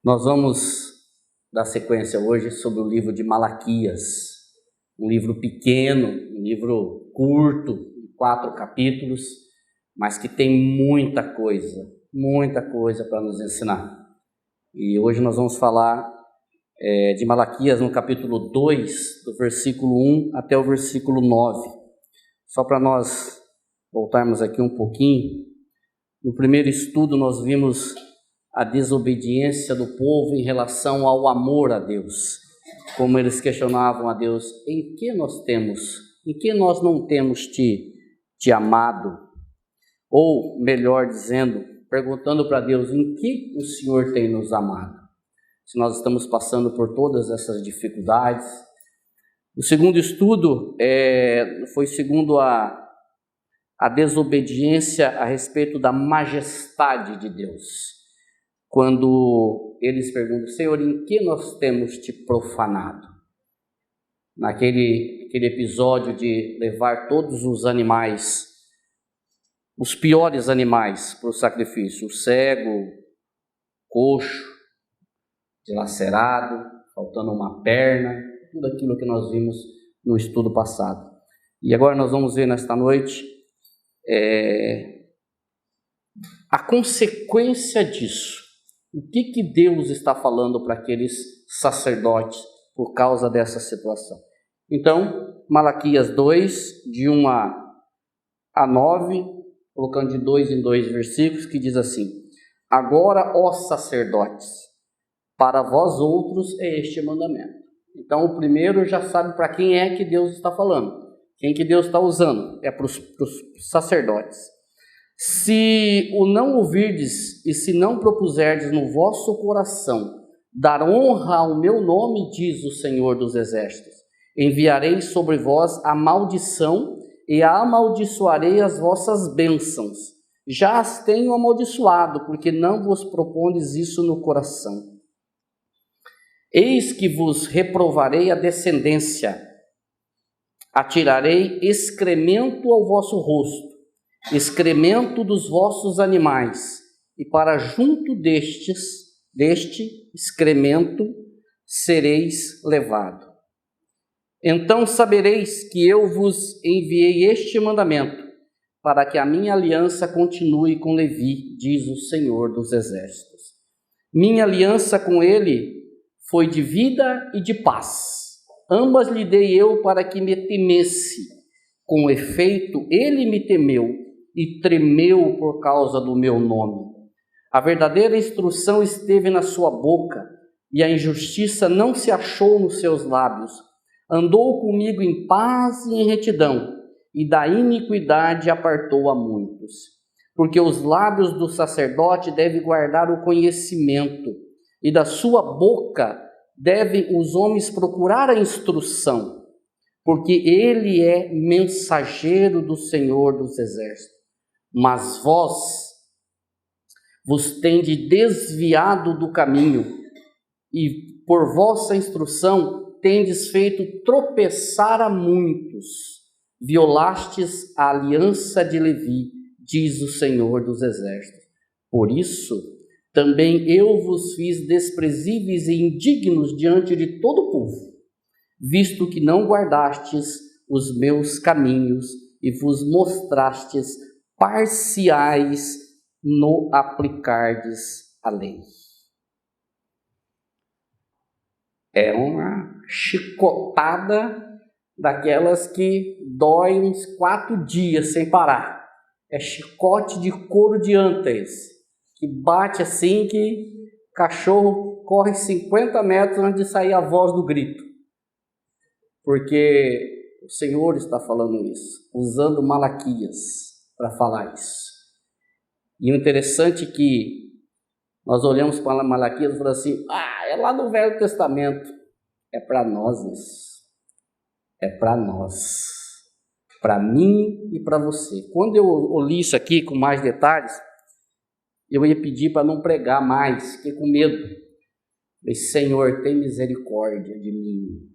Nós vamos dar sequência hoje sobre o livro de Malaquias, um livro pequeno, um livro curto, de 4 capítulos, mas que tem muita coisa para nos ensinar. E hoje nós vamos falar de Malaquias no capítulo 2, do versículo 1 até o versículo 9. Só para nós voltarmos aqui um pouquinho, no primeiro estudo nós vimos a desobediência do povo em relação ao amor a Deus, como eles questionavam a Deus: em que nós não temos te amado? Ou melhor dizendo, perguntando para Deus: em que o Senhor tem nos amado? Se nós estamos passando por todas essas dificuldades. O segundo estudo foi segundo a desobediência a respeito da majestade de Deus. Quando eles perguntam: Senhor, em que nós temos te profanado? Naquele episódio de levar todos os animais, os piores animais para o sacrifício, o cego, coxo, dilacerado, faltando uma perna, tudo aquilo que nós vimos no estudo passado. E agora nós vamos ver nesta noite a consequência disso. O que Deus está falando para aqueles sacerdotes por causa dessa situação? Então, Malaquias 2, de 1 a 9, colocando de 2 em 2 versículos, que diz assim: agora, ó sacerdotes, para vós outros é este mandamento. Então, o primeiro já sabe para quem é que Deus está falando, quem que Deus está usando, é para os sacerdotes. Se o não ouvirdes e se não propuserdes no vosso coração dar honra ao meu nome, diz o Senhor dos Exércitos, enviarei sobre vós a maldição e amaldiçoarei as vossas bênçãos. Já as tenho amaldiçoado, porque não vos propondes isso no coração. Eis que vos reprovarei a descendência, atirarei excremento ao vosso rosto, excremento dos vossos animais, e para junto deste excremento sereis levado. Então sabereis que eu vos enviei este mandamento, para que a minha aliança continue com Levi, diz o Senhor dos Exércitos. Minha aliança com ele foi de vida e de paz. Ambas lhe dei eu para que me temesse. Com efeito, ele me temeu e tremeu por causa do meu nome. A verdadeira instrução esteve na sua boca, e a injustiça não se achou nos seus lábios. Andou comigo em paz e em retidão, e da iniquidade apartou a muitos. Porque os lábios do sacerdote devem guardar o conhecimento, e da sua boca devem os homens procurar a instrução, porque ele é mensageiro do Senhor dos Exércitos. Mas vós vos tendes desviado do caminho, e por vossa instrução tendes feito tropeçar a muitos. Violastes a aliança de Levi, diz o Senhor dos Exércitos. Por isso, também eu vos fiz desprezíveis e indignos diante de todo o povo, visto que não guardastes os meus caminhos e vos mostrastes parciais no aplicardes a lei. É uma chicotada daquelas que dói uns 4 dias sem parar. É chicote de couro de anta esse, que bate assim que o cachorro corre 50 metros antes de sair a voz do grito. Porque o Senhor está falando isso, usando Malaquias para falar isso. E o interessante é que nós olhamos para Malaquias e falamos assim: é lá no Velho Testamento. É para nós isso. É para nós. Para mim e para você. Quando eu li isso aqui com mais detalhes, eu ia pedir para não pregar mais, fiquei com medo. Falei: Senhor, tem misericórdia de mim.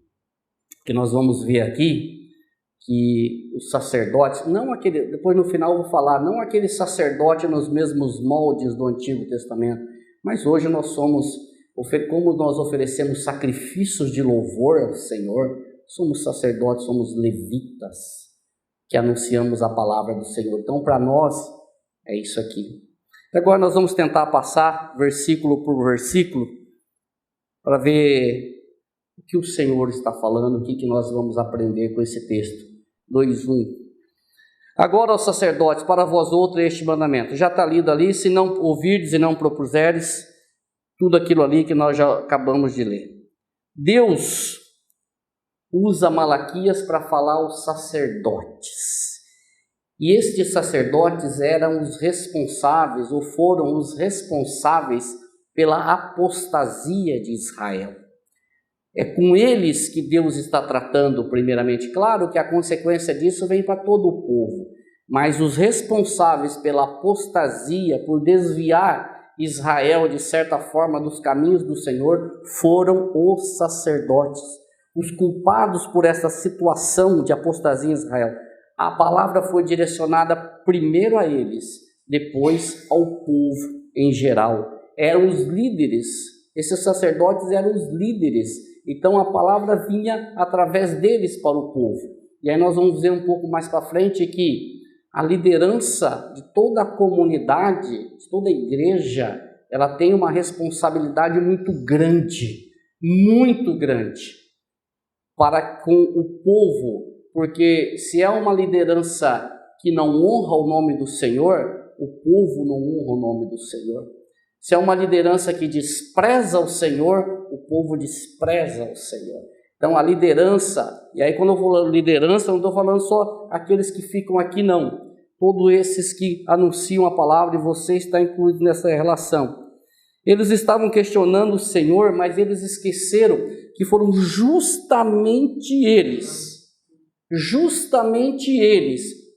Que nós vamos ver aqui que os sacerdotes, não aquele, depois no final eu vou falar, não aquele sacerdote nos mesmos moldes do Antigo Testamento, mas hoje nós somos como nós oferecemos sacrifícios de louvor ao Senhor, somos sacerdotes, somos levitas, que anunciamos a palavra do Senhor. Então, para nós, é isso aqui. Agora nós vamos tentar passar versículo por versículo, para ver o que o Senhor está falando, o que nós vamos aprender com esse texto. 2:1. Agora, ó sacerdotes, para vós outro este mandamento. Já está lido ali, se não ouvirdes e não propuserdes, tudo aquilo ali que nós já acabamos de ler. Deus usa Malaquias para falar aos sacerdotes. E estes sacerdotes eram os responsáveis, ou foram os responsáveis pela apostasia de Israel. É com eles que Deus está tratando primeiramente. Claro que a consequência disso vem para todo o povo, mas os responsáveis pela apostasia, por desviar Israel de certa forma dos caminhos do Senhor, foram os sacerdotes. Os culpados por essa situação de apostasia em Israel. A palavra foi direcionada primeiro a eles, depois ao povo em geral. Eram os líderes, esses sacerdotes eram os líderes, então a palavra vinha através deles para o povo. E aí nós vamos ver um pouco mais para frente que a liderança de toda a comunidade, de toda a igreja, ela tem uma responsabilidade muito grande para com o povo, porque se é uma liderança que não honra o nome do Senhor, o povo não honra o nome do Senhor. Se é uma liderança que despreza o Senhor, o povo despreza o Senhor. Então a liderança, e aí quando eu falo liderança, não estou falando só aqueles que ficam aqui não, todos esses que anunciam a palavra, e você está incluído nessa relação. Eles estavam questionando o Senhor, mas eles esqueceram que foram justamente eles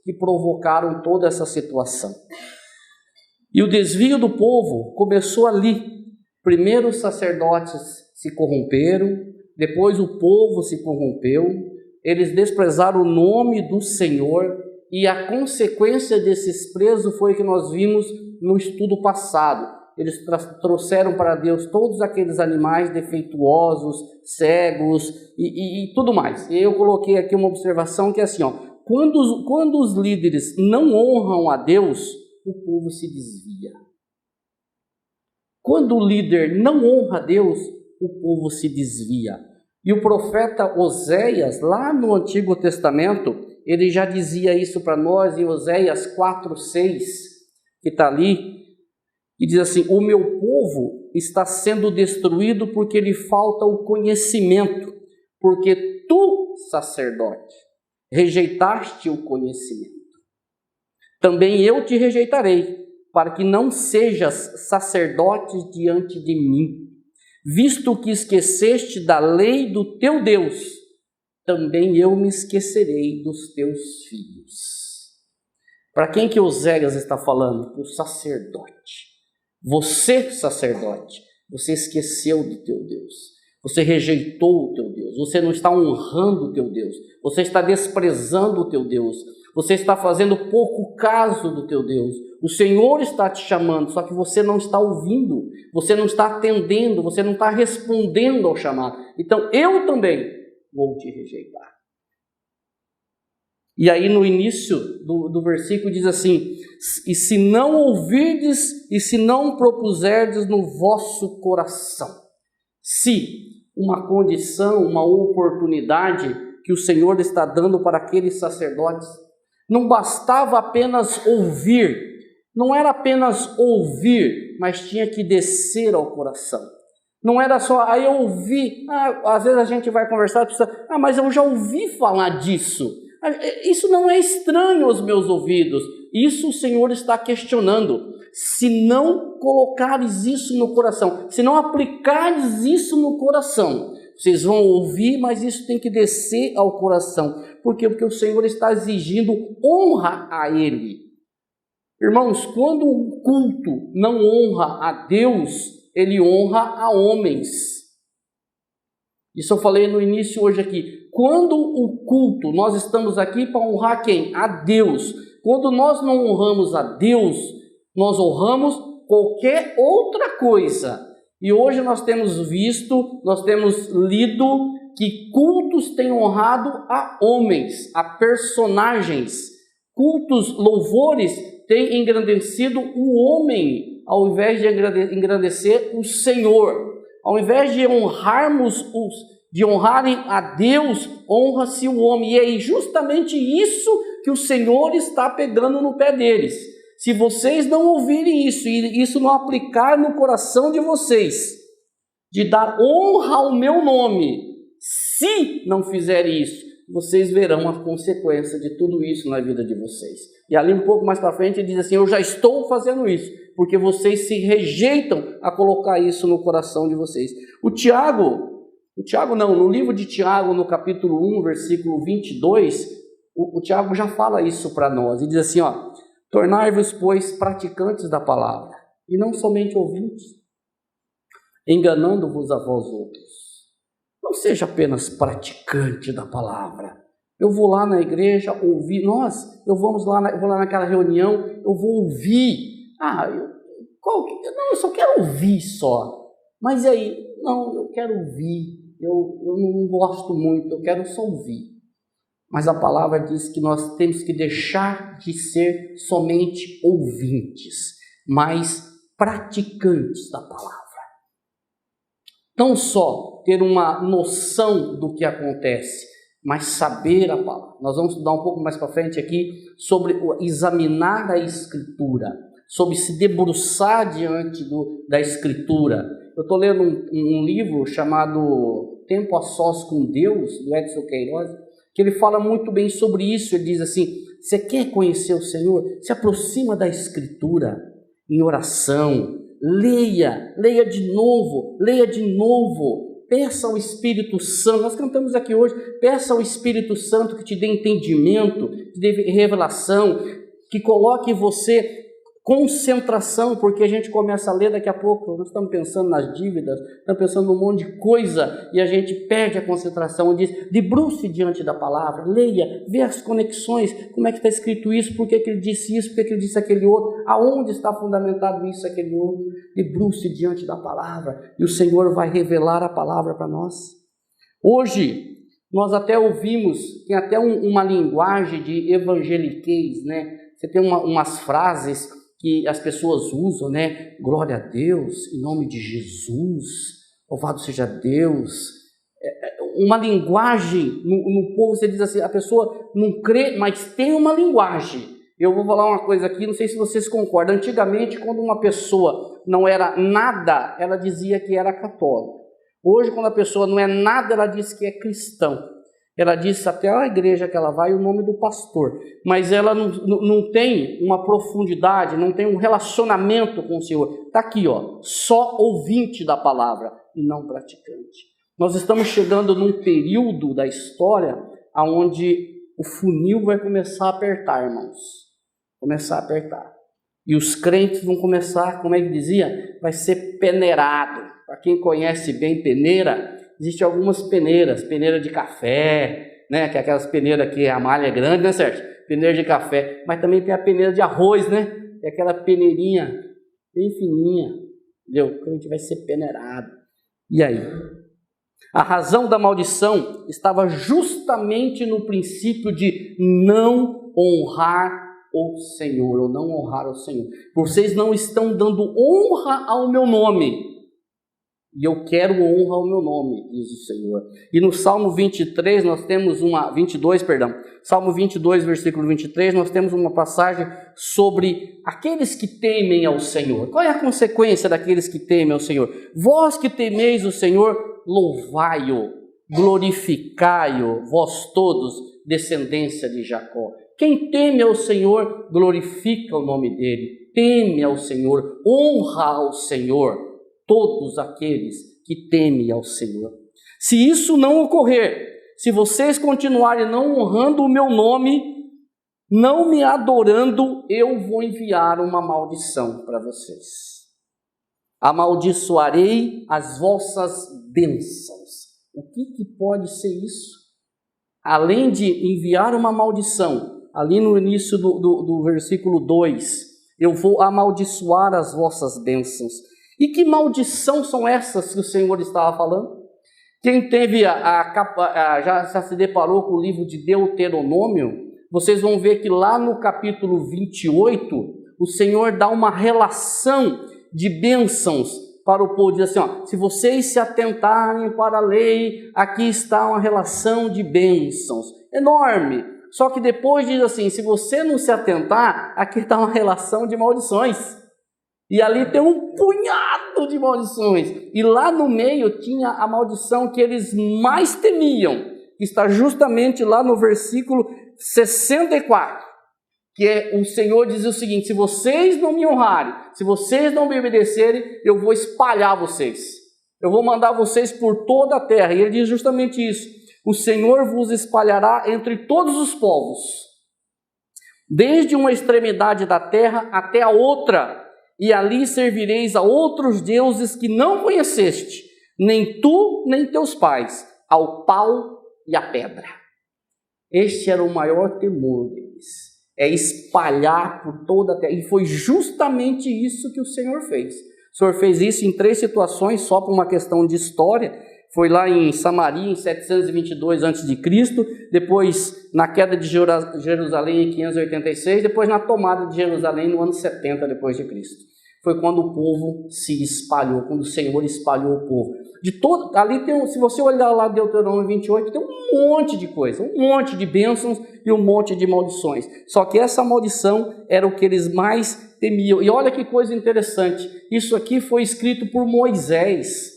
que provocaram toda essa situação. E o desvio do povo começou ali. Primeiro os sacerdotes se corromperam, depois o povo se corrompeu, eles desprezaram o nome do Senhor, e a consequência desse desprezo foi que nós vimos no estudo passado. Eles trouxeram para Deus todos aqueles animais defeituosos, cegos e tudo mais. E eu coloquei aqui uma observação que é assim, quando os líderes não honram a Deus, o povo se desvia. Quando o líder não honra a Deus, o povo se desvia. E o profeta Oséias, lá no Antigo Testamento, ele já dizia isso para nós em Oséias 4:6, que está ali, e diz assim: o meu povo está sendo destruído porque lhe falta o conhecimento, porque tu, sacerdote, rejeitaste o conhecimento. Também eu te rejeitarei, para que não sejas sacerdote diante de mim. Visto que esqueceste da lei do teu Deus, também eu me esquecerei dos teus filhos. Para quem que Oséias está falando? Para o sacerdote. Você, sacerdote, você esqueceu do teu Deus. Você rejeitou o teu Deus. Você não está honrando o teu Deus. Você está desprezando o teu Deus. Você está fazendo pouco caso do teu Deus. O Senhor está te chamando, só que você não está ouvindo. Você não está atendendo. Você não está respondendo ao chamado. Então eu também vou te rejeitar. E aí no início do versículo diz assim: e se não ouvirdes e se não propuserdes no vosso coração. Se uma condição, uma oportunidade que o Senhor está dando para aqueles sacerdotes, não bastava apenas ouvir, não era apenas ouvir, mas tinha que descer ao coração. Não era só, aí eu ouvi, às vezes a gente vai conversar, mas eu já ouvi falar disso. Isso não é estranho aos meus ouvidos. Isso o Senhor está questionando. Se não colocares isso no coração, se não aplicares isso no coração, vocês vão ouvir, mas isso tem que descer ao coração. Por quê? Porque o Senhor está exigindo honra a Ele. Irmãos, quando o culto não honra a Deus, ele honra a homens. Isso eu falei no início hoje aqui. Quando o culto, nós estamos aqui para honrar quem? A Deus. Quando nós não honramos a Deus, nós honramos qualquer outra coisa. E hoje nós temos visto, nós temos lido que cultos têm honrado a homens, a personagens. Cultos, louvores têm engrandecido o homem, ao invés de engrandecer o Senhor. Ao invés de honrarem a Deus, honra-se o homem. E é justamente isso que o Senhor está pegando no pé deles. Se vocês não ouvirem isso, e isso não aplicar no coração de vocês, de dar honra ao meu nome, se não fizerem isso, vocês verão a consequência de tudo isso na vida de vocês. E ali um pouco mais para frente ele diz assim, eu já estou fazendo isso, porque vocês se rejeitam a colocar isso no coração de vocês. No livro de Tiago, no capítulo 1, versículo 22, o Tiago já fala isso para nós, e diz assim, tornai-vos, pois, praticantes da palavra, e não somente ouvintes, enganando-vos a vós outros. Não seja apenas praticante da palavra. Eu vou lá na igreja ouvir, eu vou lá naquela reunião, eu vou ouvir. Eu só quero ouvir só. Mas e aí? Não, eu quero ouvir. Eu não gosto muito, eu quero só ouvir. Mas a palavra diz que nós temos que deixar de ser somente ouvintes, mas praticantes da palavra. Não só ter uma noção do que acontece, mas saber a palavra. Nós vamos estudar um pouco mais para frente aqui sobre examinar a Escritura, sobre se debruçar diante da Escritura. Eu estou lendo um livro chamado Tempo a Sós com Deus, do Edson Queiroz, que ele fala muito bem sobre isso. Ele diz assim, você quer conhecer o Senhor? Se aproxima da Escritura em oração, leia de novo, peça ao Espírito Santo, nós cantamos aqui hoje, peça ao Espírito Santo que te dê entendimento, te dê revelação, que coloque em você concentração, porque a gente começa a ler daqui a pouco, nós estamos pensando nas dívidas, estamos pensando num monte de coisa, e a gente perde a concentração. Diz, debruce diante da palavra, leia, vê as conexões, como é que está escrito isso, por que ele disse isso, por que ele disse aquele outro, aonde está fundamentado isso, aquele outro. Debruce diante da palavra, e o Senhor vai revelar a palavra para nós. Hoje, nós até ouvimos, tem até uma linguagem de evangeliquez, né? Você tem umas frases que as pessoas usam, né? Glória a Deus, em nome de Jesus, louvado seja Deus. Uma linguagem, no povo você diz assim, a pessoa não crê, mas tem uma linguagem. Eu vou falar uma coisa aqui, não sei se vocês concordam. Antigamente, quando uma pessoa não era nada, ela dizia que era católica. Hoje, quando a pessoa não é nada, ela diz que é cristão. Ela diz até a igreja que ela vai, o nome do pastor. Mas ela não tem uma profundidade, não tem um relacionamento com o Senhor. Está aqui, só ouvinte da palavra e não praticante. Nós estamos chegando num período da história onde o funil vai começar a apertar, irmãos. Começar a apertar. E os crentes vão começar, como é que dizia? Vai ser peneirado. Para quem conhece bem peneira, existem algumas peneiras, peneira de café, né? Que é aquelas peneiras que a malha é grande, né, certo? Peneira de café, mas também tem a peneira de arroz, né? É aquela peneirinha bem fininha, entendeu? O crente vai ser peneirado. E aí? A razão da maldição estava justamente no princípio de não honrar o Senhor, ou não honrar o Senhor. Vocês não estão dando honra ao meu nome, e eu quero honra ao meu nome, diz o Senhor. E no Salmo 22, nós temos Salmo 22, versículo 23, nós temos uma passagem sobre aqueles que temem ao Senhor. Qual é a consequência daqueles que temem ao Senhor? Vós que temeis o Senhor, louvai-o, glorificai-o, vós todos, descendência de Jacó. Quem teme ao Senhor, glorifica o nome dele, teme ao Senhor, honra ao Senhor, todos aqueles que temem ao Senhor. Se isso não ocorrer, se vocês continuarem não honrando o meu nome, não me adorando, eu vou enviar uma maldição para vocês. Amaldiçoarei as vossas bênçãos. O que pode ser isso? Além de enviar uma maldição, ali no início do versículo 2, eu vou amaldiçoar as vossas bênçãos, E que maldição são essas que o Senhor estava falando? Quem teve já se deparou com o livro de Deuteronômio, vocês vão ver que lá no capítulo 28, o Senhor dá uma relação de bênçãos para o povo. Diz assim, ó, se vocês se atentarem para a lei, aqui está uma relação de bênçãos. Enorme. Só que depois diz assim, se você não se atentar, aqui está uma relação de maldições. E ali tem um punhado de maldições. E lá no meio tinha a maldição que eles mais temiam, que está justamente lá no versículo 64, que é o Senhor diz o seguinte, se vocês não me honrarem, se vocês não me obedecerem, eu vou espalhar vocês. Eu vou mandar vocês por toda a terra. E ele diz justamente isso. O Senhor vos espalhará entre todos os povos, desde uma extremidade da terra até a outra, e ali servireis a outros deuses que não conheceste, nem tu, nem teus pais, ao pau e à pedra. Este era o maior temor deles, é espalhar por toda a terra. E foi justamente isso que o Senhor fez. O Senhor fez isso em 3 situações, só por uma questão de história. Foi lá em Samaria, em 722 a.C., depois na queda de Jerusalém em 586, depois na tomada de Jerusalém no ano 70 depois de Cristo. Foi quando o povo se espalhou, quando o Senhor espalhou o povo. Ali tem, se você olhar lá Deuteronômio 28, tem um monte de coisa, um monte de bênçãos e um monte de maldições. Só que essa maldição era o que eles mais temiam. E olha que coisa interessante, isso aqui foi escrito por Moisés.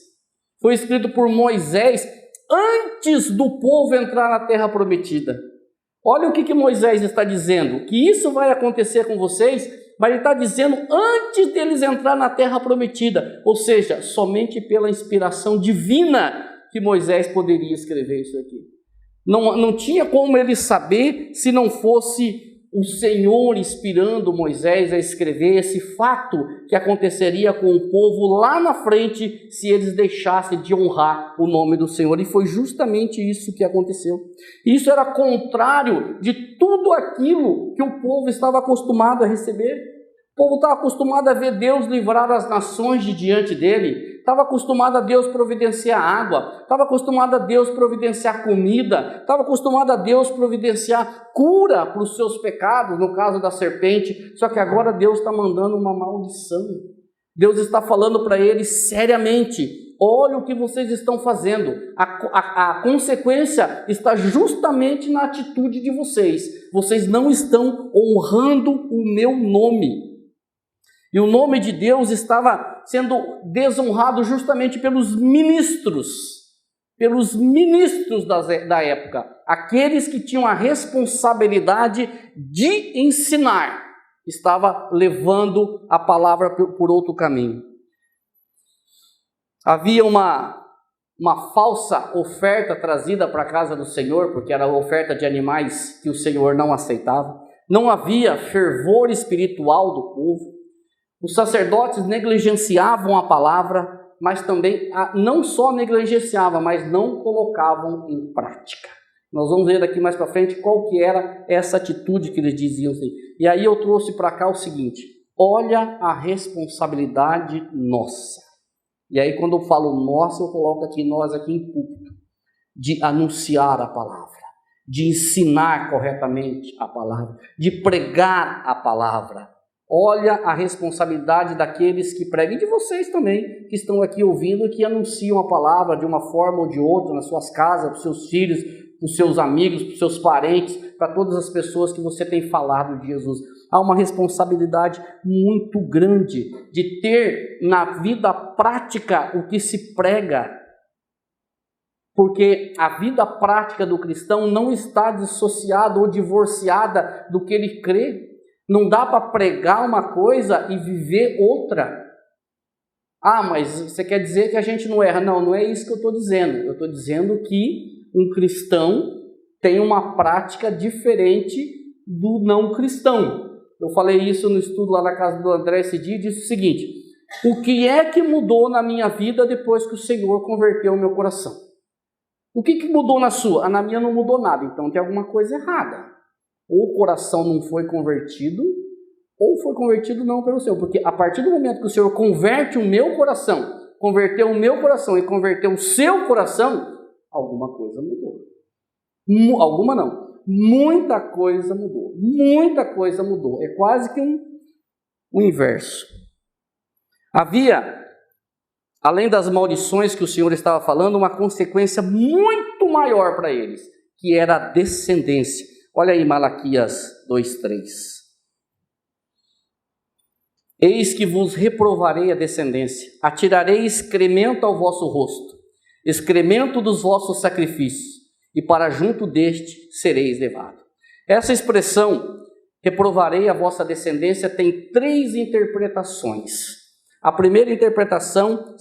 Foi escrito por Moisés antes do povo entrar na terra prometida. Olha o que Moisés está dizendo, que isso vai acontecer com vocês, mas ele está dizendo antes deles entrar na terra prometida, ou seja, somente pela inspiração divina que Moisés poderia escrever isso aqui. Não tinha como ele saber se não fosse o Senhor inspirando Moisés a escrever esse fato que aconteceria com o povo lá na frente se eles deixassem de honrar o nome do Senhor. E foi justamente isso que aconteceu. Isso era contrário de tudo aquilo que o povo estava acostumado a receber. O povo estava acostumado a ver Deus livrar as nações de diante dele, estava acostumado a Deus providenciar água, estava acostumado a Deus providenciar comida, estava acostumado a Deus providenciar cura para os seus pecados, no caso da serpente, só que agora Deus está mandando uma maldição. Deus está falando para eles seriamente, olha o que vocês estão fazendo, a consequência está justamente na atitude de vocês não estão honrando o meu nome. E o nome de Deus estava sendo desonrado justamente pelos ministros da época, aqueles que tinham a responsabilidade de ensinar, estava levando a palavra por outro caminho. Havia uma falsa oferta trazida para a casa do Senhor, porque era a oferta de animais que o Senhor não aceitava. Não havia fervor espiritual do povo. Os sacerdotes negligenciavam a palavra, mas também não só negligenciavam, mas não colocavam em prática. Nós vamos ver daqui mais para frente qual que era essa atitude que eles diziam assim. E aí eu trouxe para cá o seguinte, olha a responsabilidade nossa. E aí quando eu falo nossa, eu coloco aqui nós aqui em púlpito, de anunciar a palavra, de ensinar corretamente a palavra, de pregar a palavra. Olha a responsabilidade daqueles que pregam, e de vocês também, que estão aqui ouvindo e que anunciam a palavra de uma forma ou de outra, nas suas casas, para os seus filhos, para os seus amigos, para os seus parentes, para todas as pessoas que você tem falado de Jesus. Há uma responsabilidade muito grande de ter na vida prática o que se prega, porque a vida prática do cristão não está dissociada ou divorciada do que ele crê. Não dá para pregar uma coisa e viver outra. Ah, mas você quer dizer que a gente não erra? Não, não é isso que eu estou dizendo. Eu estou dizendo que um cristão tem uma prática diferente do não cristão. Eu falei isso no estudo lá na casa do André esse dia e disse o seguinte, o que é que mudou na minha vida depois que o Senhor converteu o meu coração? O que mudou na sua? Na minha não mudou nada, então tem alguma coisa errada. Ou o coração não foi convertido, ou foi convertido não pelo Senhor, porque a partir do momento que o Senhor converte o meu coração, converteu o meu coração e converteu o seu coração, alguma coisa mudou. Alguma não, muita coisa mudou, muita coisa mudou, é quase que o inverso. Havia, além das maldições que o Senhor estava falando, uma consequência muito maior para eles, que era a descendência. Olha aí Malaquias 2:3. Eis que vos reprovarei a descendência, atirarei excremento ao vosso rosto, excremento dos vossos sacrifícios, e para junto deste sereis levados. Essa expressão, reprovarei a vossa descendência, tem 3 interpretações. A primeira interpretação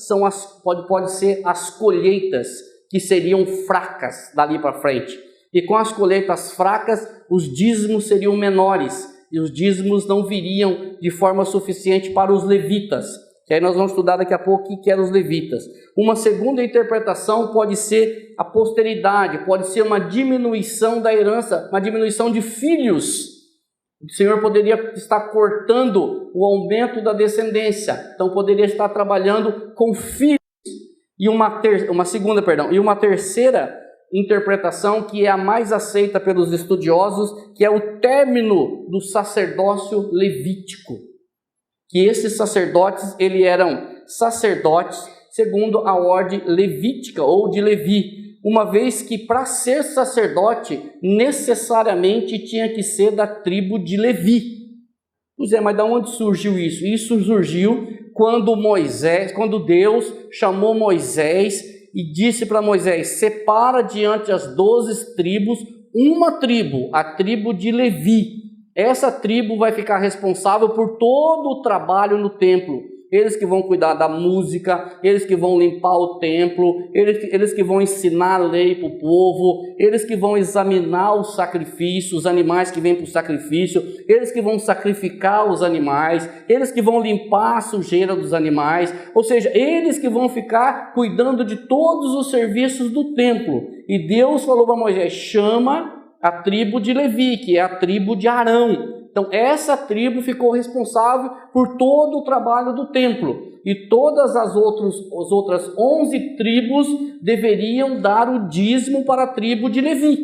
pode ser as colheitas, que seriam fracas dali para frente. E com as colheitas fracas, os dízimos seriam menores, e os dízimos não viriam de forma suficiente para os levitas. Que aí nós vamos estudar daqui a pouco o que eram os levitas. Uma segunda interpretação pode ser a posteridade, pode ser uma diminuição da herança, uma diminuição de filhos. O Senhor poderia estar cortando o aumento da descendência, então poderia estar trabalhando com filhos. E uma terceira interpretação, que é a mais aceita pelos estudiosos, que é o término do sacerdócio levítico. Que esses sacerdotes, eles eram sacerdotes segundo a ordem levítica ou de Levi, uma vez que para ser sacerdote necessariamente tinha que ser da tribo de Levi. Pois é, mas de onde surgiu isso? Isso surgiu quando Deus chamou Moisés e disse para Moisés: separa diante as 12 tribos uma tribo, a tribo de Levi. Essa tribo vai ficar responsável por todo o trabalho no templo. Eles que vão cuidar da música, eles que vão limpar o templo, eles que vão ensinar a lei para o povo, eles que vão examinar os sacrifícios, os animais que vêm para o sacrifício, eles que vão sacrificar os animais, eles que vão limpar a sujeira dos animais, ou seja, eles que vão ficar cuidando de todos os serviços do templo. E Deus falou para Moisés: chama a tribo de Levi, que é a tribo de Arão. Então essa tribo ficou responsável por todo o trabalho do templo, e todas as outras 11 tribos deveriam dar o dízimo para a tribo de Levi.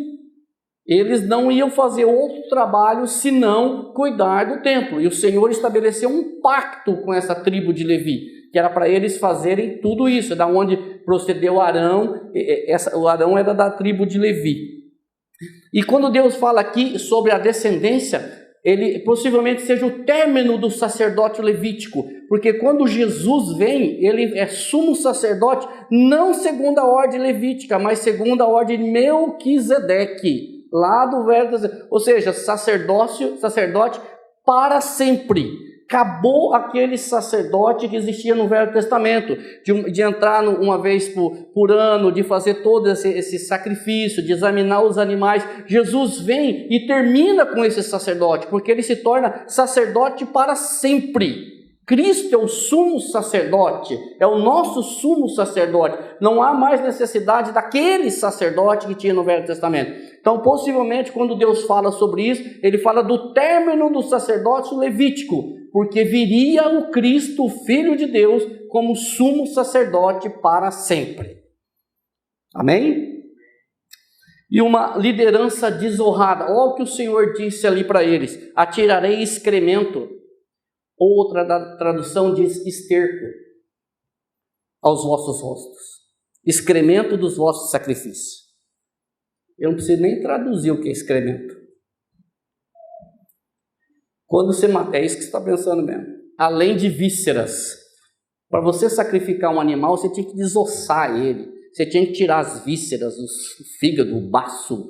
Eles não iam fazer outro trabalho senão cuidar do templo, e o Senhor estabeleceu um pacto com essa tribo de Levi, que era para eles fazerem tudo isso. Da onde procedeu Arão, o Arão era da tribo de Levi. E quando Deus fala aqui sobre a descendência, ele possivelmente seja o término do sacerdócio levítico, porque quando Jesus vem, ele é sumo sacerdote, não segundo a ordem levítica, mas segundo a ordem de Melquisedeque, lá do Velho Testamento, ou seja, sacerdote para sempre. Acabou aquele sacerdote que existia no Velho Testamento, de entrar uma vez por ano, de fazer todo esse sacrifício, de examinar os animais. Jesus vem e termina com esse sacerdote, porque ele se torna sacerdote para sempre. Cristo é o sumo sacerdote, é o nosso sumo sacerdote. Não há mais necessidade daquele sacerdote que tinha no Velho Testamento. Então, possivelmente, quando Deus fala sobre isso, ele fala do término do sacerdócio levítico, porque viria o Cristo, o Filho de Deus, como sumo sacerdote para sempre. Amém? E uma liderança desonrada. Olha o que o Senhor disse ali para eles: atirarei excremento. Outra tradução diz esterco aos vossos rostos, excremento dos vossos sacrifícios. Eu não preciso nem traduzir o que é excremento. Quando você mata, é isso que você está pensando mesmo. Além de vísceras, para você sacrificar um animal, você tinha que desossar ele, você tinha que tirar as vísceras, o fígado, o baço,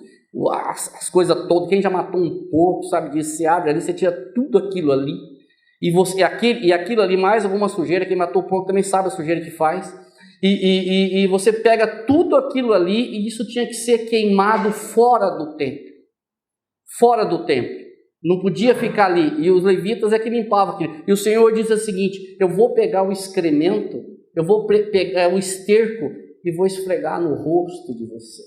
as coisas todas. Quem já matou um porco sabe disso. Você abre ali, você tira tudo aquilo ali. E aquilo ali, mais alguma sujeira. Quem matou o porco também sabe a sujeira que faz. E você pega tudo aquilo ali, e isso tinha que ser queimado fora do templo. Fora do templo. Não podia ficar ali. E os levitas é que limpavam aquilo. E o Senhor diz o seguinte: eu vou pegar o excremento, eu vou pegar o esterco e vou esfregar no rosto de vocês.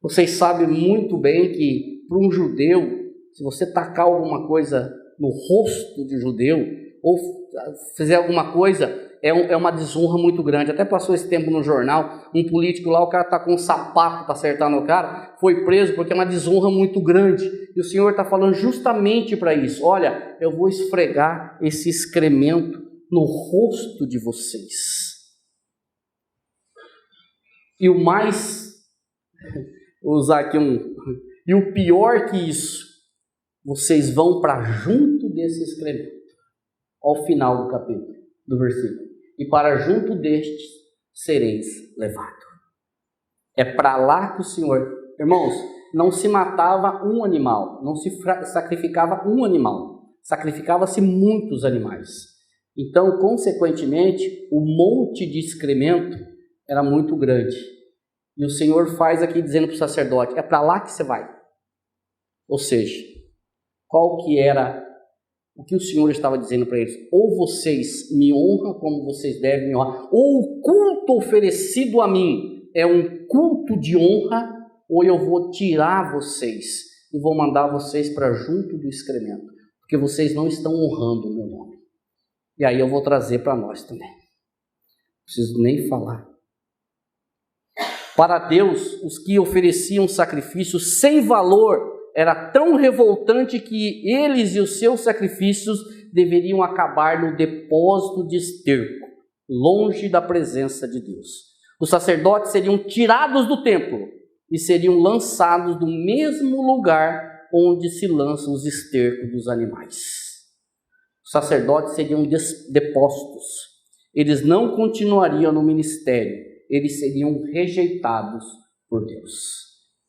Vocês sabem muito bem que para um judeu, se você tacar alguma coisa no rosto de judeu, ou fizer alguma coisa, é uma desonra muito grande. Até passou esse tempo no jornal, um político lá, o cara está com um sapato para acertar no cara, foi preso porque é uma desonra muito grande. E o Senhor está falando justamente para isso. Olha, eu vou esfregar esse excremento no rosto de vocês. E o mais, vou usar aqui e o pior que isso, vocês vão para junto desse excremento, ao final do capítulo, do versículo. E para junto destes sereis levados. É para lá que o Senhor... Irmãos, não se matava um animal, não se sacrificava um animal, sacrificava-se muitos animais. Então, consequentemente, o monte de excremento era muito grande. E o Senhor faz aqui dizendo para o sacerdote, é para lá que você vai. Ou seja, qual que era o que o Senhor estava dizendo para eles? Ou vocês me honram como vocês devem me honrar, ou o culto oferecido a mim é um culto de honra, ou eu vou tirar vocês e vou mandar vocês para junto do excremento, porque vocês não estão honrando o meu nome. E aí eu vou trazer para nós também. Não preciso nem falar. Para Deus, os que ofereciam sacrifícios sem valor era tão revoltante que eles e os seus sacrifícios deveriam acabar no depósito de esterco, longe da presença de Deus. Os sacerdotes seriam tirados do templo e seriam lançados no mesmo lugar onde se lançam os estercos dos animais. Os sacerdotes seriam depostos. Eles não continuariam no ministério, eles seriam rejeitados por Deus.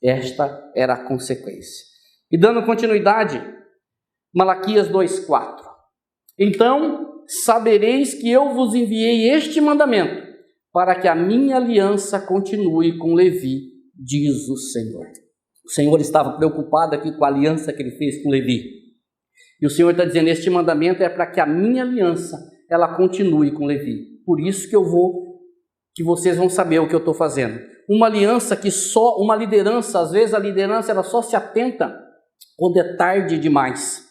Esta era a consequência. E dando continuidade, Malaquias 2,4. Então sabereis que eu vos enviei este mandamento, para que a minha aliança continue com Levi, diz o Senhor. O Senhor estava preocupado aqui com a aliança que ele fez com Levi. E o Senhor está dizendo, este mandamento é para que a minha aliança, ela continue com Levi. Por isso que vocês vão saber o que eu estou fazendo. Uma aliança que só, uma liderança, às vezes a liderança ela só se atenta quando é tarde demais.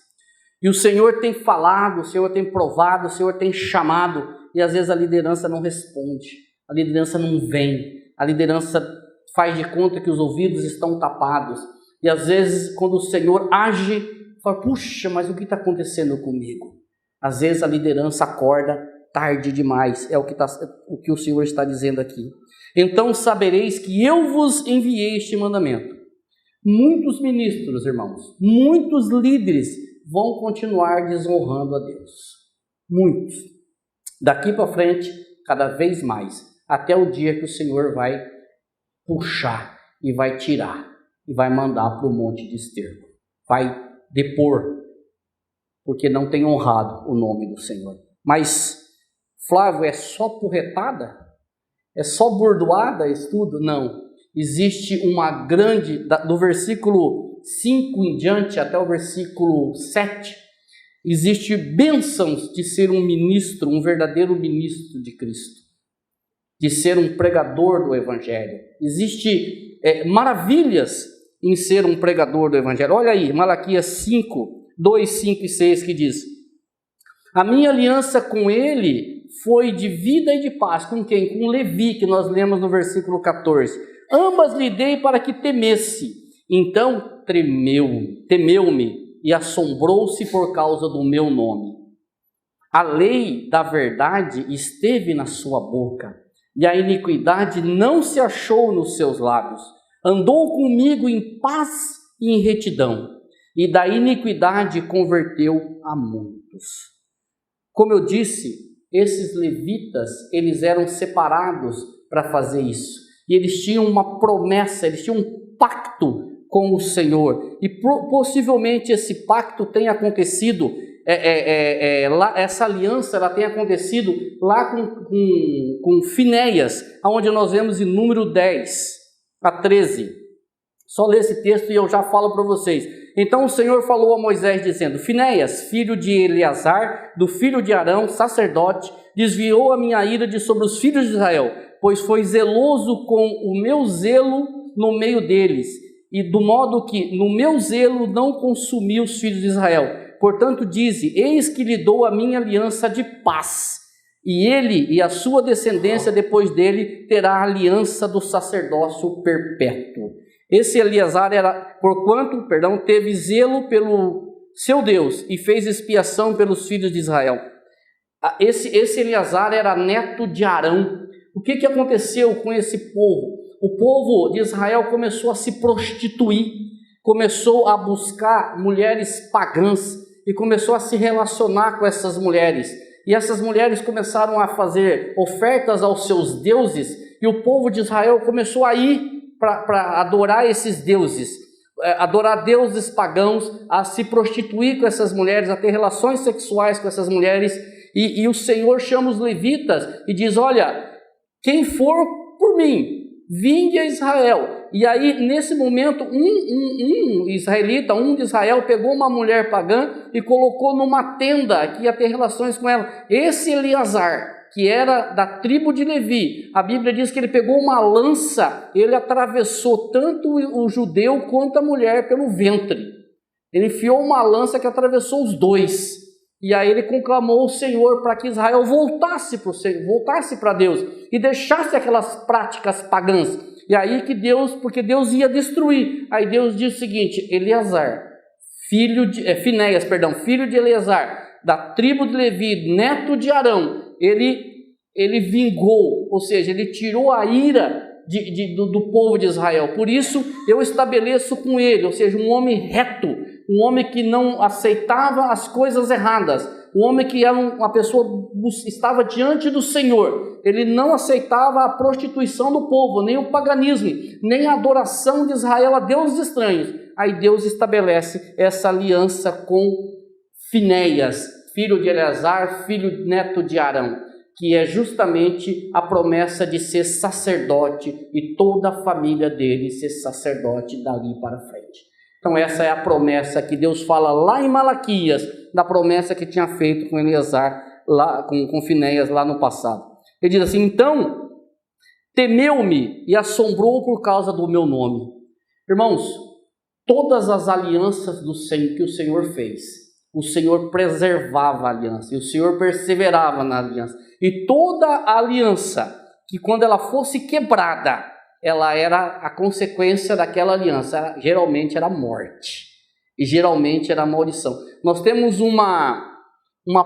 E o Senhor tem falado, o Senhor tem provado, o Senhor tem chamado, e às vezes a liderança não responde, a liderança não vem, a liderança faz de conta que os ouvidos estão tapados, e às vezes quando o Senhor age, fala, puxa, mas o que está acontecendo comigo? Às vezes a liderança acorda tarde demais, é o que o Senhor está dizendo aqui. Então sabereis que eu vos enviei este mandamento. Muitos ministros, irmãos, muitos líderes vão continuar desonrando a Deus. Muitos. Daqui para frente, cada vez mais, até o dia que o Senhor vai puxar e vai tirar e vai mandar para o monte de esterco. Vai depor, porque não tem honrado o nome do Senhor. Mas, Flávio, é só porretada? É só bordoada isso tudo? Não. Existe uma grande, do versículo 5 em diante até o versículo 7, existe bênçãos de ser um ministro, um verdadeiro ministro de Cristo, de ser um pregador do Evangelho. Existe maravilhas em ser um pregador do Evangelho. Olha aí, Malaquias 5, 2, 5 e 6 que diz, a minha aliança com ele foi de vida e de paz. Com quem? Com Levi, que nós lemos no versículo 14. Ambas lhe dei para que temesse. Então temeu-me e assombrou-se por causa do meu nome. A lei da verdade esteve na sua boca, e a iniquidade não se achou nos seus lábios. Andou comigo em paz e em retidão, e da iniquidade converteu a muitos. Como eu disse, esses levitas, eles eram separados para fazer isso. E eles tinham uma promessa, eles tinham um pacto com o Senhor. E possivelmente esse pacto tenha acontecido, lá, essa aliança ela tenha acontecido lá com Finéias, onde nós vemos em número 10 a 13. Só ler esse texto e eu já falo para vocês. Então o Senhor falou a Moisés dizendo, Finéias, filho de Eleazar, do filho de Arão, sacerdote, desviou a minha ira de sobre os filhos de Israel, pois foi zeloso com o meu zelo no meio deles, e do modo que no meu zelo não consumi os filhos de Israel. portanto dize, eis que lhe dou a minha aliança de paz, e ele e a sua descendência depois dele terá a aliança do sacerdócio perpétuo. Esse Eleazar teve zelo pelo seu Deus e fez expiação pelos filhos de Israel. Esse Eleazar era neto de Arão. O que aconteceu com esse povo? O povo de Israel começou a se prostituir, começou a buscar mulheres pagãs e começou a se relacionar com essas mulheres. E essas mulheres começaram a fazer ofertas aos seus deuses, e o povo de Israel começou a ir para adorar esses deuses, adorar deuses pagãos, a se prostituir com essas mulheres, a ter relações sexuais com essas mulheres, e o Senhor chama os levitas e diz, olha, quem for por mim, vinde a Israel. E aí, nesse momento, um israelita, um de Israel, pegou uma mulher pagã e colocou numa tenda que ia ter relações com ela. Esse Eleazar, que era da tribo de Levi, a Bíblia diz que ele pegou uma lança, ele atravessou tanto o judeu quanto a mulher pelo ventre. Ele enfiou uma lança que atravessou os dois. E aí ele conclamou o Senhor para que Israel voltasse para Deus e deixasse aquelas práticas pagãs. E aí que porque Deus ia destruir. Aí Deus diz o seguinte, filho de Eleazar, da tribo de Levi, neto de Arão, ele vingou, ou seja, ele tirou a ira do povo de Israel. Por isso eu estabeleço com ele, ou seja, um homem reto, um homem que não aceitava as coisas erradas, um homem que era uma pessoa estava diante do Senhor. Ele não aceitava a prostituição do povo, nem o paganismo, nem a adoração de Israel a deuses estranhos. Aí Deus estabelece essa aliança com Finéias, filho de Eleazar, neto de Arão, que é justamente a promessa de ser sacerdote e toda a família dele ser sacerdote dali para frente. Então essa é a promessa que Deus fala lá em Malaquias, da promessa que tinha feito com Eleazar, lá, com Finéias lá no passado. Ele diz assim, então, temeu-me e assombrou por causa do meu nome. Irmãos, todas as alianças que o Senhor fez, o Senhor preservava a aliança, e o Senhor perseverava na aliança. E toda a aliança, que quando ela fosse quebrada, ela era a consequência daquela aliança, geralmente era morte, e geralmente era maldição. Nós temos uma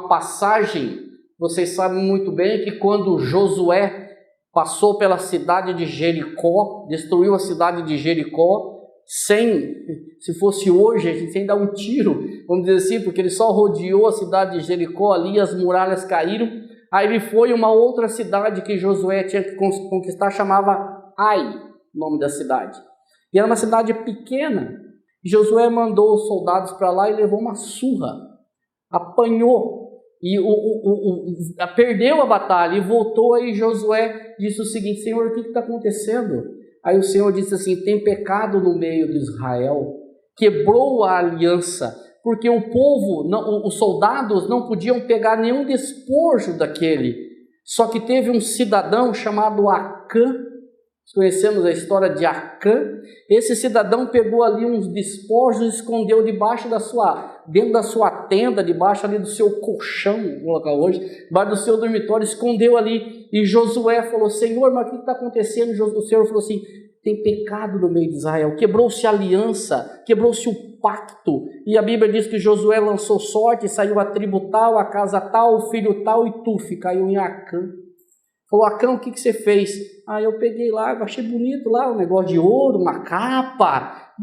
passagem, vocês sabem muito bem, que quando Josué passou pela cidade de Jericó, destruiu a cidade de Jericó, se fosse hoje, a gente sem dar um tiro, vamos dizer assim, porque ele só rodeou a cidade de Jericó ali, as muralhas caíram. Aí ele foi uma outra cidade que Josué tinha que conquistar, chamava Ai, o nome da cidade. E era uma cidade pequena. Josué mandou os soldados para lá e levou uma surra. Apanhou. E perdeu a batalha e voltou. Aí Josué disse o seguinte, Senhor, o que está acontecendo? Aí o Senhor disse assim, tem pecado no meio de Israel. Quebrou a aliança. Porque o povo, os soldados não podiam pegar nenhum despojo daquele. Só que teve um cidadão chamado Acã. Conhecemos a história de Acã. Esse cidadão pegou ali uns despojos e escondeu dentro da sua tenda, debaixo ali do seu colchão, vou colocar hoje, debaixo do seu dormitório, escondeu ali. E Josué falou, Senhor, mas o que está acontecendo? O Senhor falou assim, tem pecado no meio de Israel, quebrou-se a aliança, quebrou-se o pacto. E a Bíblia diz que Josué lançou sorte, saiu a tribo tal, a casa tal, o filho tal, e Tuf caiu em Acã. Falou, Acã, o que você fez? Eu peguei lá, eu achei bonito lá, um negócio de ouro, uma capa,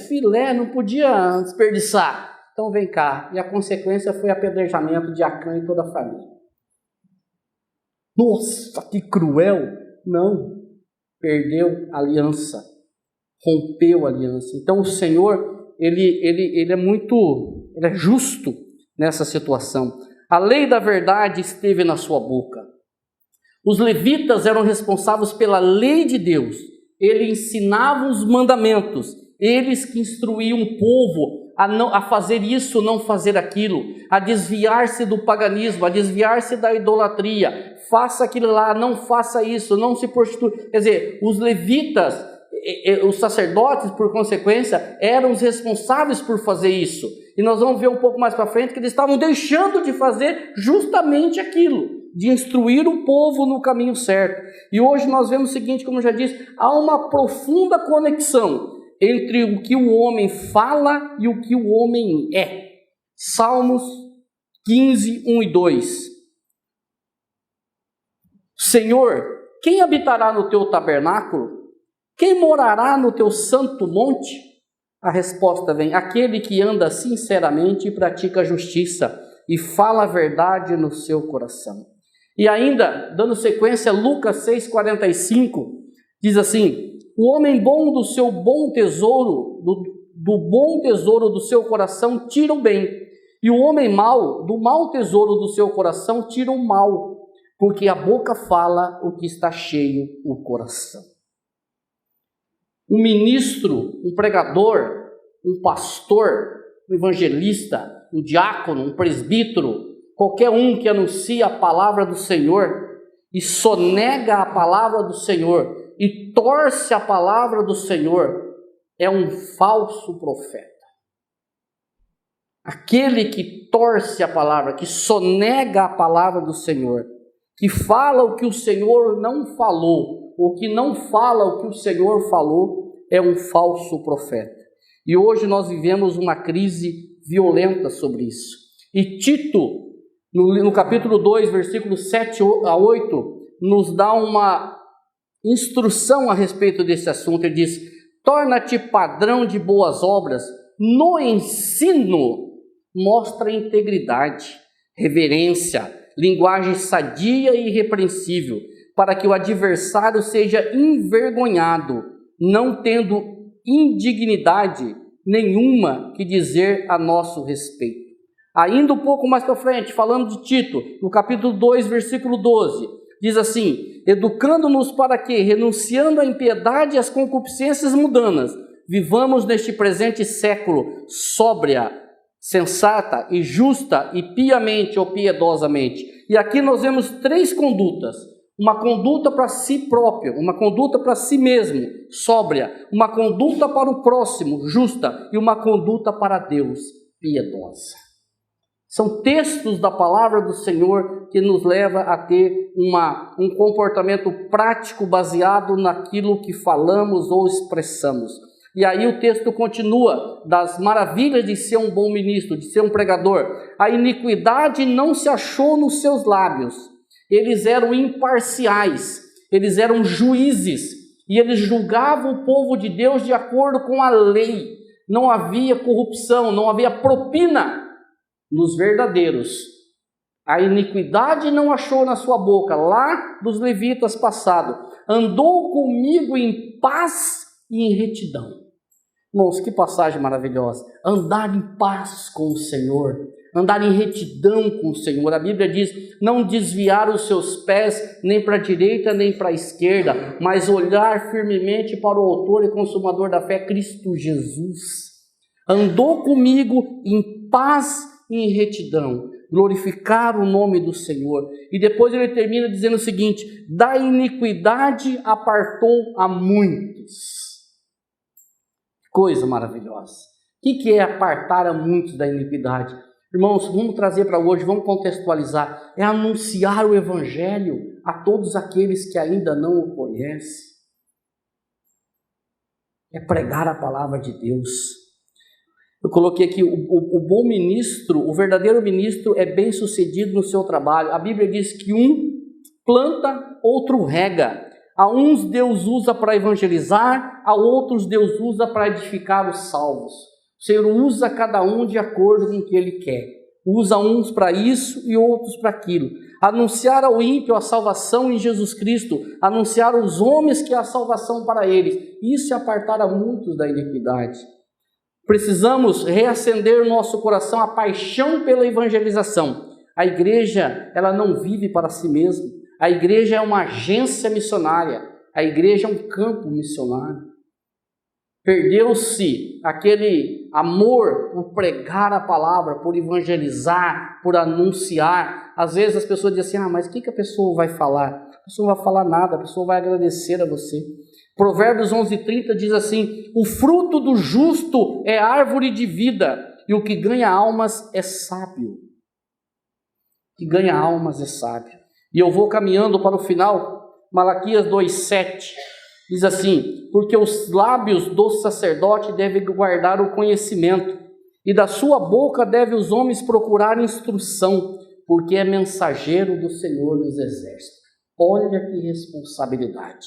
filé, não podia desperdiçar. Então vem cá. E a consequência foi apedrejamento de Acã e toda a família. Nossa, que cruel! Não, perdeu a aliança, rompeu a aliança. Então o Senhor, ele é justo nessa situação. A lei da verdade esteve na sua boca. Os levitas eram responsáveis pela lei de Deus. Eles ensinavam os mandamentos. Eles que instruíam o povo a fazer isso, não fazer aquilo, a desviar-se do paganismo, a desviar-se da idolatria. Faça aquilo lá, não faça isso, não se prostitua. Quer dizer, os levitas, os sacerdotes, por consequência, eram os responsáveis por fazer isso. E nós vamos ver um pouco mais para frente que eles estavam deixando de fazer justamente aquilo, de instruir o povo no caminho certo. E hoje nós vemos o seguinte, como eu já disse, há uma profunda conexão entre o que o homem fala e o que o homem é. Salmos 15, 1 e 2. Senhor, quem habitará no teu tabernáculo? Quem morará no teu santo monte? A resposta vem: aquele que anda sinceramente e pratica a justiça e fala a verdade no seu coração. E ainda, dando sequência, Lucas 6,45, diz assim: o homem bom do seu bom tesouro, do bom tesouro do seu coração tira o bem, e o homem mau, do mau tesouro do seu coração tira o mal, porque a boca fala o que está cheio o coração. Um ministro, um pregador, um pastor, um evangelista, um diácono, um presbítero, qualquer um que anuncia a palavra do Senhor e sonega a palavra do Senhor e torce a palavra do Senhor, é um falso profeta. Aquele que torce a palavra, que sonega a palavra do Senhor, que fala o que o Senhor não falou, ou que não fala o que o Senhor falou, é um falso profeta. E hoje nós vivemos uma crise violenta sobre isso. E Tito, no capítulo 2, versículos 7 a 8, nos dá uma instrução a respeito desse assunto. Ele diz: torna-te padrão de boas obras, no ensino mostra integridade, reverência, linguagem sadia e irrepreensível, para que o adversário seja envergonhado, não tendo indignidade nenhuma que dizer a nosso respeito. Ainda um pouco mais para frente, falando de Tito, no capítulo 2, versículo 12, diz assim: educando-nos para que, renunciando à impiedade e às concupiscências mundanas, vivamos neste presente século sóbria, sensata e justa e piamente ou piedosamente. E aqui nós vemos 3 condutas: uma conduta para si próprio, uma conduta para si mesmo, sóbria, uma conduta para o próximo, justa, e uma conduta para Deus, piedosa. São textos da palavra do Senhor que nos leva a ter um comportamento prático baseado naquilo que falamos ou expressamos. E aí o texto continua, das maravilhas de ser um bom ministro, de ser um pregador. A iniquidade não se achou nos seus lábios. Eles eram imparciais, eles eram juízes, e eles julgavam o povo de Deus de acordo com a lei. Não havia corrupção, não havia propina nos verdadeiros. A iniquidade não achou na sua boca, lá dos levitas passado. Andou comigo em paz e em retidão. Irmãos, que passagem maravilhosa. Andar em paz com o Senhor, andar em retidão com o Senhor. A Bíblia diz: não desviar os seus pés nem para a direita nem para a esquerda, mas olhar firmemente para o autor e consumador da fé, Cristo Jesus. Andou comigo em paz e em retidão, glorificar o nome do Senhor. E depois ele termina dizendo o seguinte: da iniquidade apartou a muitos. Coisa maravilhosa. O que é apartar a muitos da iniquidade? Irmãos, vamos trazer para hoje, vamos contextualizar. É anunciar o Evangelho a todos aqueles que ainda não o conhecem. É pregar a palavra de Deus. Eu coloquei aqui, o bom ministro, o verdadeiro ministro é bem sucedido no seu trabalho. A Bíblia diz que um planta, outro rega. A uns Deus usa para evangelizar, a outros Deus usa para edificar os salvos. O Senhor usa cada um de acordo com o que Ele quer. Usa uns para isso e outros para aquilo. Anunciar ao ímpio a salvação em Jesus Cristo. Anunciar aos homens que há salvação para eles. Isso é apartar a muitos da iniquidade. Precisamos reacender no nosso coração a paixão pela evangelização. A igreja, ela não vive para si mesma. A igreja é uma agência missionária. A igreja é um campo missionário. Perdeu-se aquele amor por pregar a palavra, por evangelizar, por anunciar. Às vezes as pessoas dizem assim: mas o que a pessoa vai falar? A pessoa não vai falar nada, a pessoa vai agradecer a você. Provérbios 11:30 diz assim: o fruto do justo é árvore de vida, e o que ganha almas é sábio. O que ganha almas é sábio. E eu vou caminhando para o final. Malaquias 2:7 diz assim: porque os lábios do sacerdote devem guardar o conhecimento, e da sua boca devem os homens procurar instrução, porque é mensageiro do Senhor dos Exércitos. Olha que responsabilidade.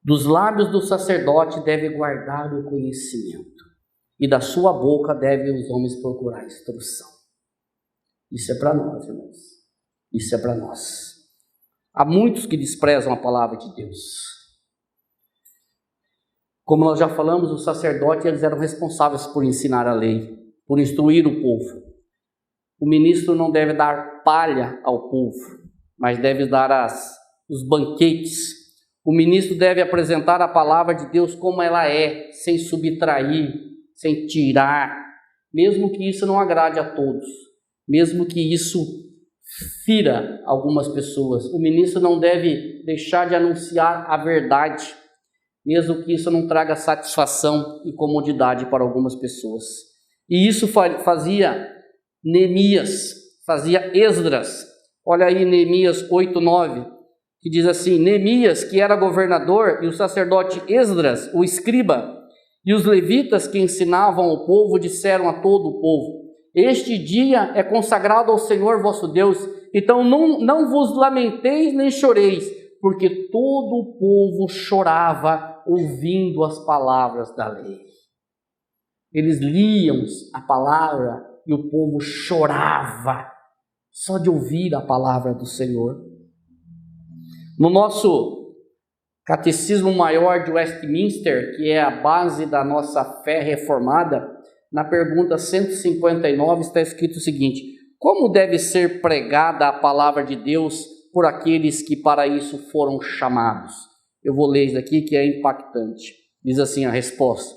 Dos lábios do sacerdote deve guardar o conhecimento, e da sua boca devem os homens procurar instrução. Isso é para nós, irmãos. Isso é para nós. Há muitos que desprezam a palavra de Deus. Como nós já falamos, os sacerdotes eles eram responsáveis por ensinar a lei, por instruir o povo. O ministro não deve dar palha ao povo, mas deve dar os banquetes. O ministro deve apresentar a palavra de Deus como ela é, sem subtrair, sem tirar, mesmo que isso não agrade a todos, mesmo que isso fira algumas pessoas. O ministro não deve deixar de anunciar a verdade, mesmo que isso não traga satisfação e comodidade para algumas pessoas. E isso fazia Neemias, fazia Esdras. Olha aí Neemias 8:9, que diz assim: Neemias, que era governador, e o sacerdote Esdras, o escriba, e os levitas que ensinavam o povo, disseram a todo o povo: este dia é consagrado ao Senhor vosso Deus, então não vos lamenteis nem choreis, porque todo o povo chorava ouvindo as palavras da lei. Eles liam a palavra e o povo chorava só de ouvir a palavra do Senhor. No nosso Catecismo Maior de Westminster, que é a base da nossa fé reformada, na pergunta 159 está escrito o seguinte: como deve ser pregada a palavra de Deus por aqueles que para isso foram chamados? Eu vou ler isso aqui que é impactante. Diz assim a resposta: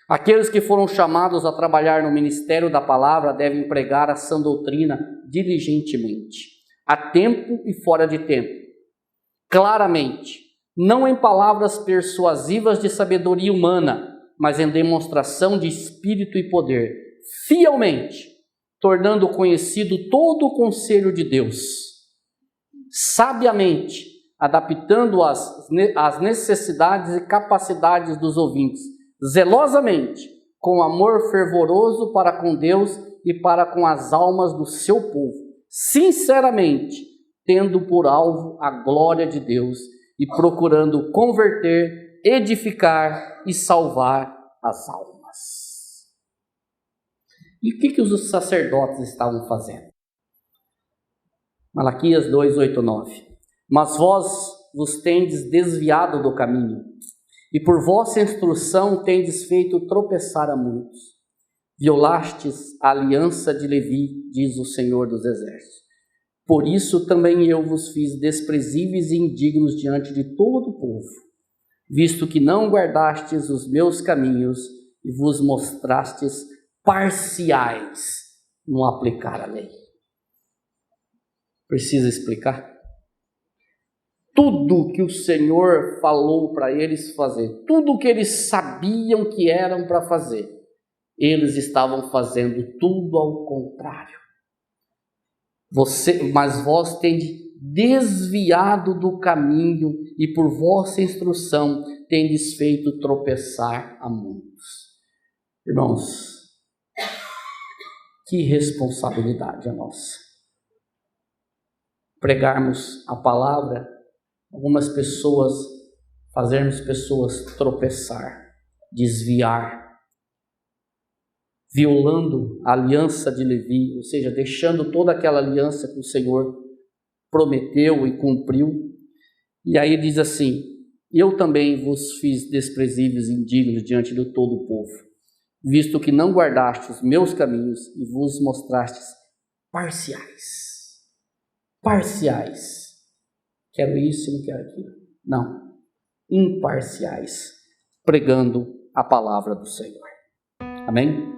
aqueles que foram chamados a trabalhar no ministério da palavra devem pregar a sã doutrina diligentemente, a tempo e fora de tempo, claramente, não em palavras persuasivas de sabedoria humana, mas em demonstração de espírito e poder, fielmente, tornando conhecido todo o conselho de Deus, sabiamente, adaptando-as às necessidades e capacidades dos ouvintes, zelosamente, com amor fervoroso para com Deus e para com as almas do seu povo, sinceramente, tendo por alvo a glória de Deus e procurando converter, edificar e salvar as almas. E o que os sacerdotes estavam fazendo? Malaquias 2:8-9. Mas vós vos tendes desviado do caminho, e por vossa instrução tendes feito tropeçar a muitos. Violastes a aliança de Levi, diz o Senhor dos Exércitos. Por isso também eu vos fiz desprezíveis e indignos diante de todo o povo, visto que não guardastes os meus caminhos e vos mostrastes parciais no aplicar a lei. Precisa explicar? Tudo que o Senhor falou para eles fazer, tudo que eles sabiam que eram para fazer, eles estavam fazendo tudo ao contrário. Mas vós tendes desviado do caminho e por vossa instrução tendes feito tropeçar a muitos. Irmãos, que responsabilidade a nossa. Pregarmos a palavra, algumas pessoas, fazermos pessoas tropeçar, desviar, violando a aliança de Levi, ou seja, deixando toda aquela aliança que o Senhor prometeu e cumpriu. E aí diz assim: eu também vos fiz desprezíveis e indignos diante de todo o povo, visto que não guardastes os meus caminhos e vos mostrastes parciais. Parciais. Quero isso e não quero aquilo. Não. Imparciais, pregando a palavra do Senhor. Amém?